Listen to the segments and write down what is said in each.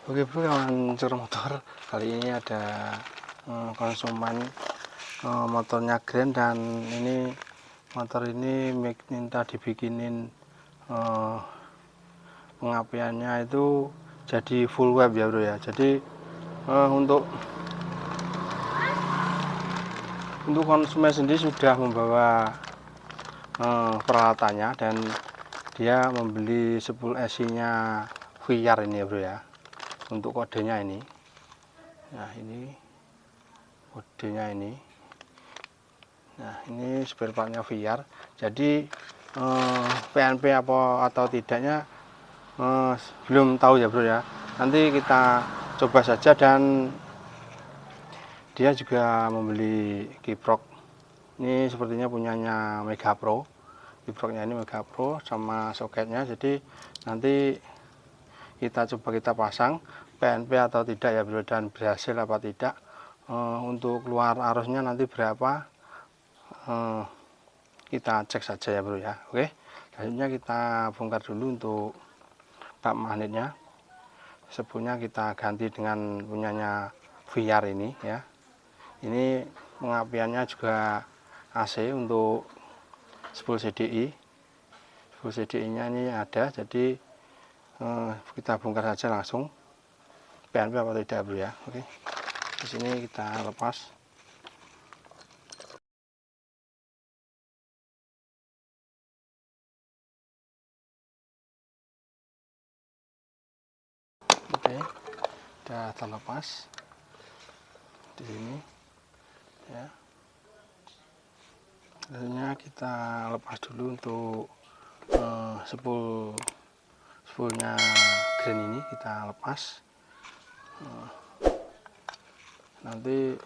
Oke bro, kawan cur motor, kali ini ada konsumen motornya Grand, dan ini motor ini minta dibikinin pengapiannya itu jadi full web ya bro ya. Jadi untuk konsumen sendiri sudah membawa peralatannya, dan dia membeli 10 SI nya VR ini ya bro ya. Untuk kodenya ini, nah ini kodenya ini, nah ini spare partnya VR. Jadi PNP apa atau tidaknya belum tahu ya bro ya. Nanti kita coba saja. Dan dia juga membeli kiprok ini, sepertinya punyanya Mega Pro. Kiproknya ini Mega Pro sama soketnya. Jadi nanti kita pasang PNP atau tidak ya bro, dan berhasil apa tidak. Untuk keluar arusnya nanti berapa, kita cek saja ya bro ya. Oke, selanjutnya kita bongkar dulu untuk bak magnetnya. Sebelumnya kita ganti dengan punyanya VR ini ya. Ini pengapiannya juga AC untuk 10 CDI. 10 CDI nya ini ada, jadi kita bongkar saja langsung PNP apa tidak bro ya. Oke, di sini kita lepas. Oke, sudah terlepas di sini ya. Selanjutnya kita lepas dulu untuk spoolnya Grand ini kita lepas. Nanti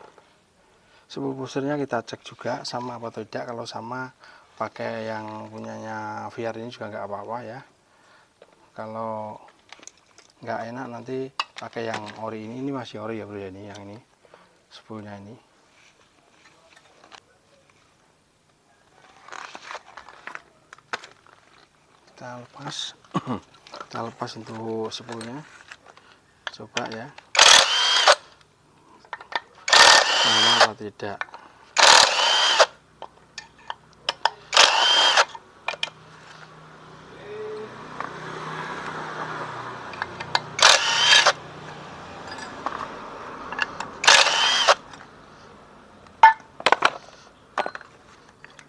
spool pushernya kita cek juga sama apa tidak. Kalau sama, pakai yang punyanya VR ini juga nggak apa-apa ya. Kalau nggak enak nanti pakai yang ori ini masih ori ya bro ya. Ini yang ini spoolnya ini. Kita lepas untuk spoolnya, coba ya sama apa tidak.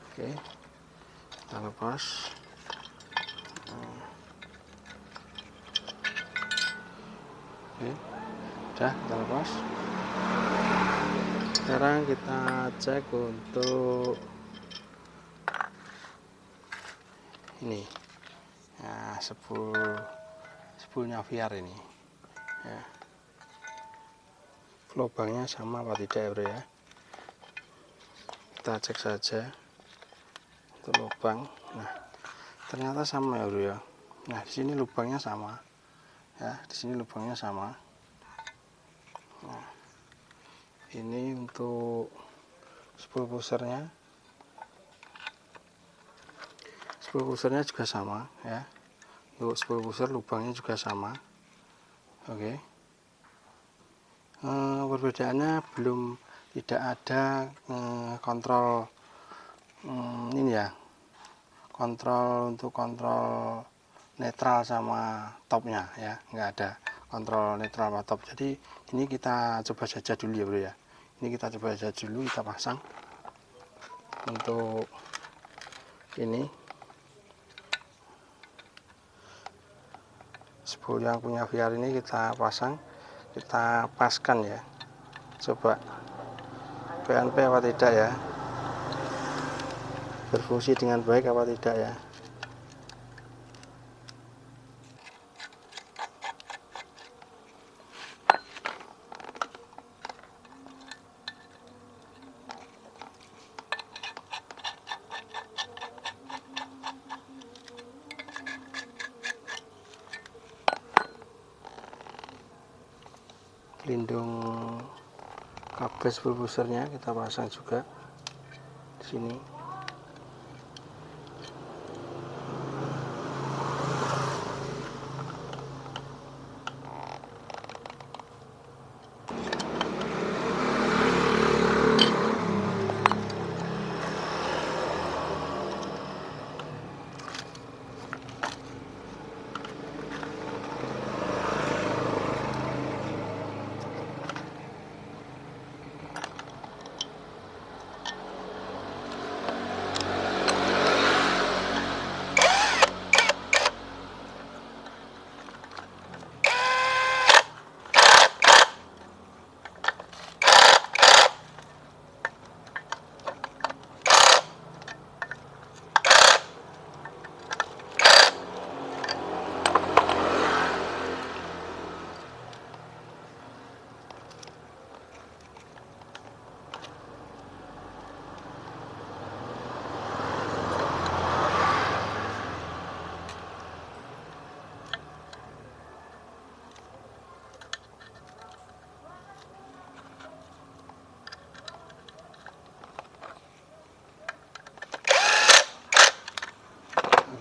Oke, kita lepas. Oke, udah kita lepas. Sekarang kita cek untuk ini, nah spoolnya VR ini ya. Lubangnya sama apa tidak ya bro ya. Kita cek saja untuk lubang. Nah, ternyata sama ya bro ya. Nah, di sini lubangnya sama ya, di sini lubangnya sama. Nah, ini untuk spool pushernya juga sama ya. Untuk spool pusher lubangnya juga sama. Oke, perbedaannya belum tidak ada kontrol ini ya, kontrol untuk kontrol netral sama topnya ya, nggak ada kontrol netral sama top. Jadi ini kita coba saja dulu ya bro ya. Ini kita coba saja dulu, kita pasang untuk ini spool yang punya VR ini. Kita pasang, kita paskan ya, coba PNP apa tidak ya, berfungsi dengan baik apa tidak ya. Pelindung kabel spool pushernya kita pasang juga di sini.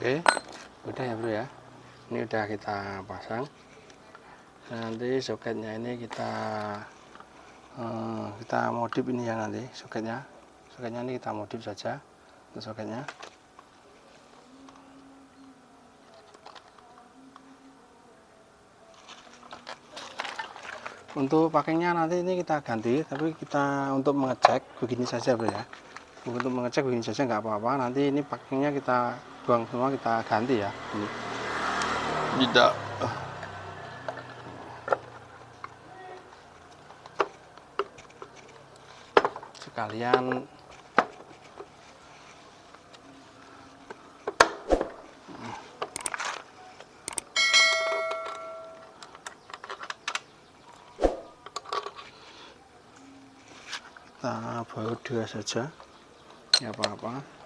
Oke, udah ya bro ya, ini udah kita pasang. Nanti soketnya ini kita modif ini ya, nanti soketnya ini kita modif saja untuk soketnya. Untuk pakainya nanti ini kita ganti, tapi kita untuk mengecek begini saja bro ya. Untuk mengecek begini saja nggak apa-apa. Nanti ini pakainya kita buang semua, kita ganti ya. Ini tidak sekalian kita baut dua saja, ya apa-apa.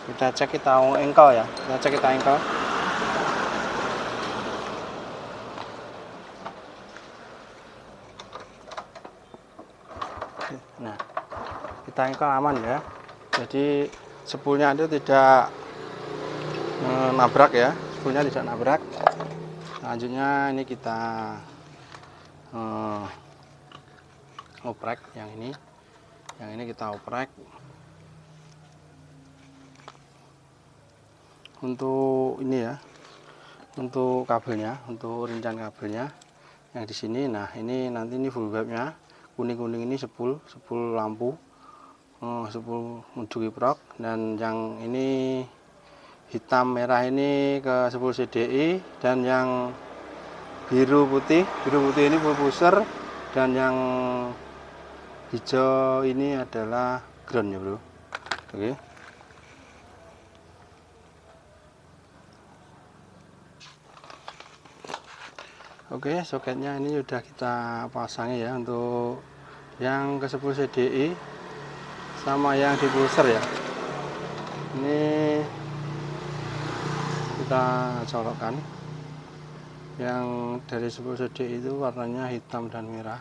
Kita cek kita engkel ya, kita cek kita engkel. Nah, kita engkel aman ya, jadi spoolnya itu tidak nabrak ya, spoolnya tidak nabrak. Selanjutnya ini kita oprek yang ini kita oprek. Untuk ini ya, untuk kabelnya, untuk rincian kabelnya yang di sini. Nah ini nanti ini full webnya, kuning ini spool lampu, spool menuju kiprok, dan yang ini hitam merah ini ke spool CDI, dan yang biru putih ini full pusher, dan yang hijau ini adalah ground ya bro. Oke, soketnya ini sudah kita pasangi ya, untuk yang ke spool CDI sama yang di pusher ya. Ini kita colokkan. Yang dari spool CDI itu warnanya hitam dan merah.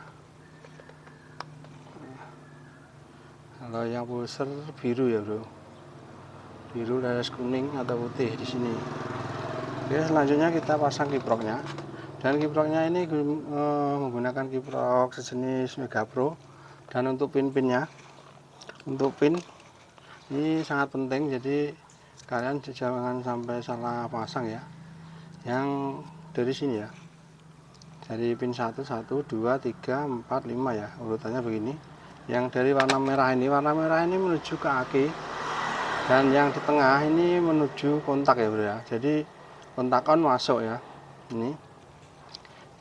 Kalau yang pusher biru ya bro, biru dan kuning atau putih di sini. Oke, selanjutnya kita pasang kiproknya. Dan kiproknya ini menggunakan kiprok sejenis Mega Pro. Dan untuk pin-pinnya, untuk pin ini sangat penting, jadi kalian jangan sampai salah pasang ya. Yang dari sini ya, dari pin 1, 2, 3, 4, 5 ya, urutannya begini. Yang dari warna merah ini menuju ke aki, dan yang di tengah ini menuju kontak ya bro ya. Jadi kontak on masuk ya. Ini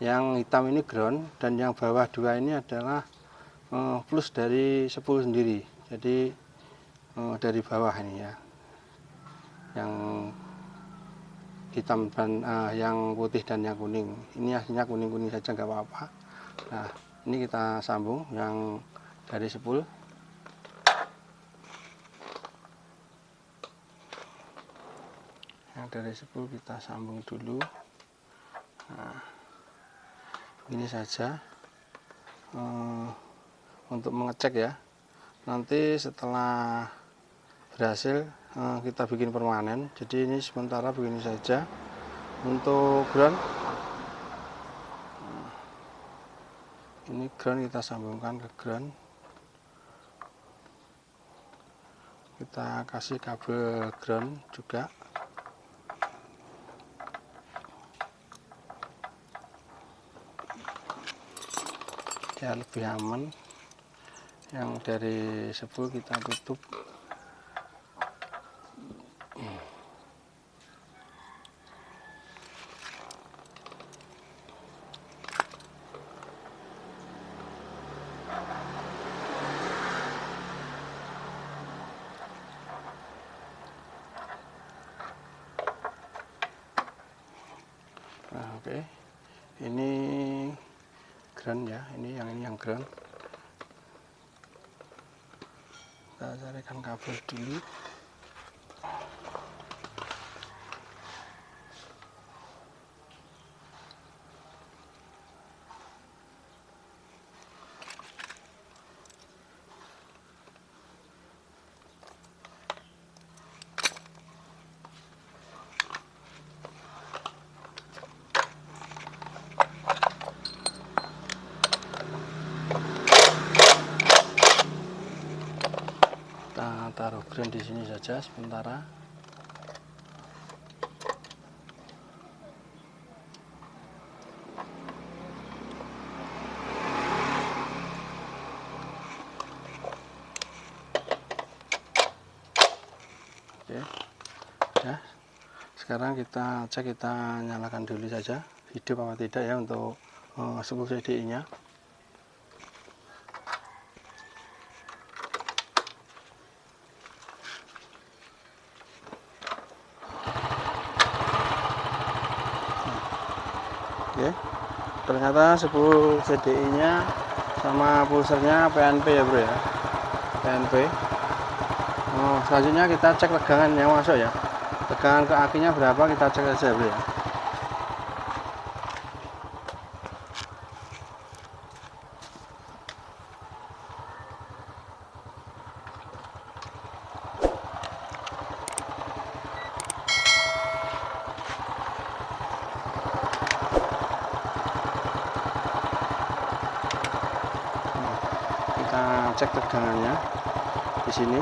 yang hitam ini ground, dan yang bawah dua ini adalah plus dari spool sendiri. Jadi dari bawah ini ya, yang hitam dan yang putih dan yang kuning. Ini aslinya kuning saja nggak apa-apa. Nah ini kita sambung yang dari spool. Yang dari spool kita sambung dulu. Nah, ini saja untuk mengecek ya. Nanti setelah berhasil kita bikin permanen. Jadi ini sementara begini saja. Untuk ground, ini ground kita sambungkan ke ground. Kita kasih kabel ground juga. Ya lebih aman. Yang dari spool kita tutup. Nah, oke. Ini ground ya, ini yang ground. Kita carikan kabel dulu. di sini saja sementara. Oke, ya. Sekarang kita cek, kita nyalakan dulu saja hidup apa tidak ya untuk spool CDI-nya. Oke, ternyata spool CDI-nya sama pulsernya PNP ya bro ya, PNP. Selanjutnya kita cek tegangan yang masuk ya, tegangan ke akinya berapa, kita cek saja bro ya. Kita cek tegangannya di sini.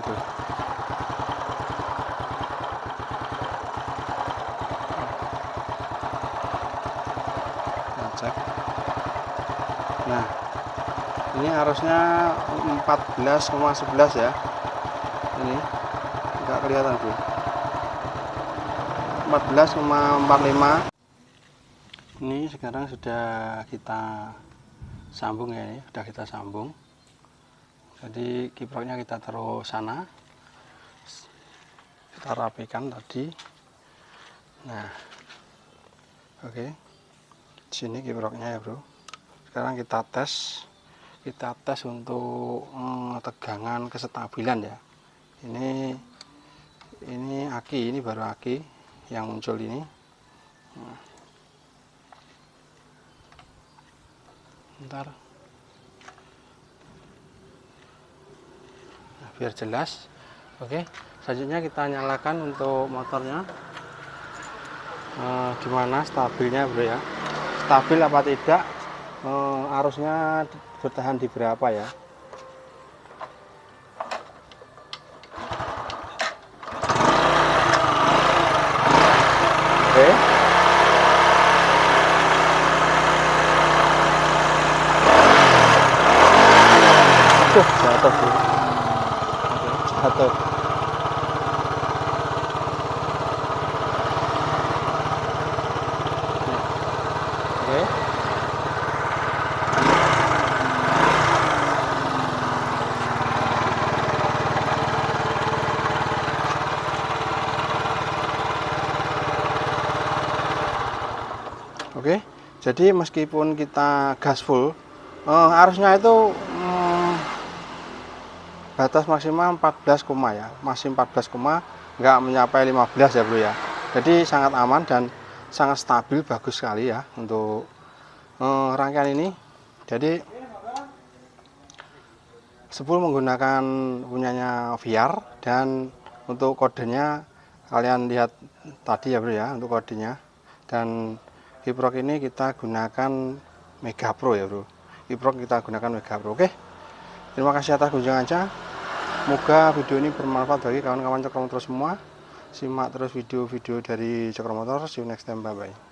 Oke. Kita cek. Nah, ini arusnya 14,11 ya. Ini enggak kelihatan bro. 14,45. Ini sekarang sudah kita sambung ya, ini sudah kita sambung. Jadi kiproknya kita taruh sana, kita rapikan tadi. Nah, oke, sini kiproknya ya bro. Sekarang kita tes untuk tegangan kestabilan ya. Ini aki, ini baru aki yang muncul ini. Bentar, nah, biar jelas. Oke, selanjutnya kita nyalakan untuk motornya. Gimana stabilnya bro ya, stabil apa tidak, arusnya bertahan di berapa ya. Oke, jatuh bro. Jatuh. Oke. Oke, jadi meskipun kita gas full, arusnya itu batas maksimal 14, ya, masih 14, nggak mencapai 15 ya bro ya. Jadi sangat aman dan sangat stabil, bagus sekali ya untuk rangkaian ini. Jadi spool menggunakan punyanya VR, dan untuk kodenya kalian lihat tadi ya bro ya, untuk kodenya. Dan kiprok ini kita gunakan Mega Pro ya bro, kiprok kita gunakan Mega Pro. Oke, terima kasih atas kunjungannya. Semoga video ini bermanfaat bagi kawan-kawan Cokro Motor semua. Simak terus video-video dari Cokro Motor. See you next time, bye bye.